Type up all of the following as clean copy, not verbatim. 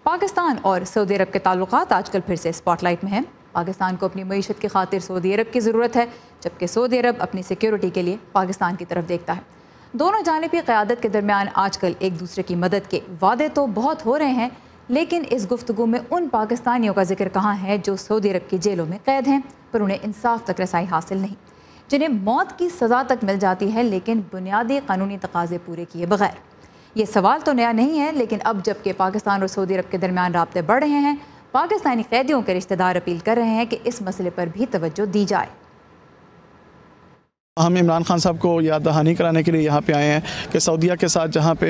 पाकिस्तान और सऊदी अरब के ताल्लुकात आजकल फिर से स्पॉटलाइट में हैं। पाकिस्तान को अपनी मईशत की खातिर सऊदी अरब की ज़रूरत है, जबकि सऊदी अरब अपनी सिक्योरिटी के लिए पाकिस्तान की तरफ देखता है। दोनों जानिबी क़यादत के दरमियान आजकल एक दूसरे की मदद के वादे तो बहुत हो रहे हैं, लेकिन इस गुफ्तगू में उन पाकिस्तानियों का जिक्र कहाँ है जो सऊदी अरब की जेलों में कैद हैं पर उन्हें इंसाफ तक रसाई हासिल नहीं, जिन्हें मौत की सज़ा तक मिल जाती है लेकिन बुनियादी कानूनी तकाज़े पूरे किए बगैर। ये सवाल तो नया नहीं है, लेकिन अब जबकि पाकिस्तान और सऊदी अरब के दरमियान राब्ते बढ़ रहे हैं, पाकिस्तानी कैदियों के रिश्तेदार अपील कर रहे हैं कि इस मसले पर भी तवज्जो दी जाए। हम इमरान खान साहब को याद दहानी कराने के लिए यहाँ पे आए हैं कि सऊदीया के साथ जहाँ पे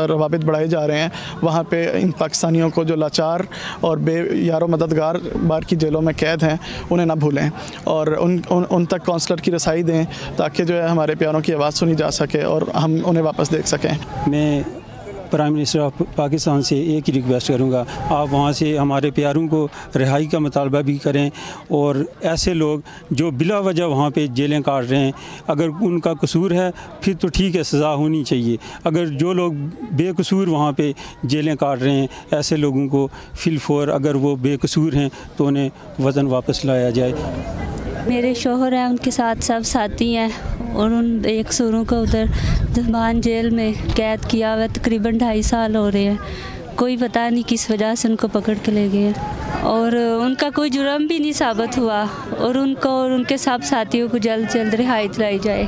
रवाबित बढ़ाए जा रहे हैं, वहाँ पे इन पाकिस्तानियों को जो लाचार और यारो मददगार बार की जेलों में कैद हैं उन्हें ना भूलें और उन तक काउंसलर की रसाई दें ताकि जो है हमारे प्यारों की आवाज़ सुनी जा सके और हम उन्हें वापस देख सकें। मैं प्राइम मिनिस्टर ऑफ पाकिस्तान से एक ही रिक्वेस्ट करूंगा, आप वहां से हमारे प्यारों को रिहाई का मुतालबा भी करें और ऐसे लोग जो बिला वजह वहाँ पे जेलें काट रहे हैं, अगर उनका कसूर है फिर तो ठीक है, सज़ा होनी चाहिए। अगर जो लोग बेकसूर वहाँ पे जेलें काट रहे हैं, ऐसे लोगों को फिलफौर अगर वो बेकसूर हैं तो उन्हें वतन वापस लाया जाए। मेरे शोहर हैं, उनके साथ सब साथी हैं और उन बेकसूरों को उधर ज़बान जेल में कैद किया हुआ तकरीबन 2.5 साल हो रहे हैं। कोई पता नहीं किस वजह से उनको पकड़ के ले गए और उनका कोई जुर्म भी नहीं साबित हुआ और उनको और उनके सब साथियों को जल्द से जल्द रिहाई दिलाई जाए।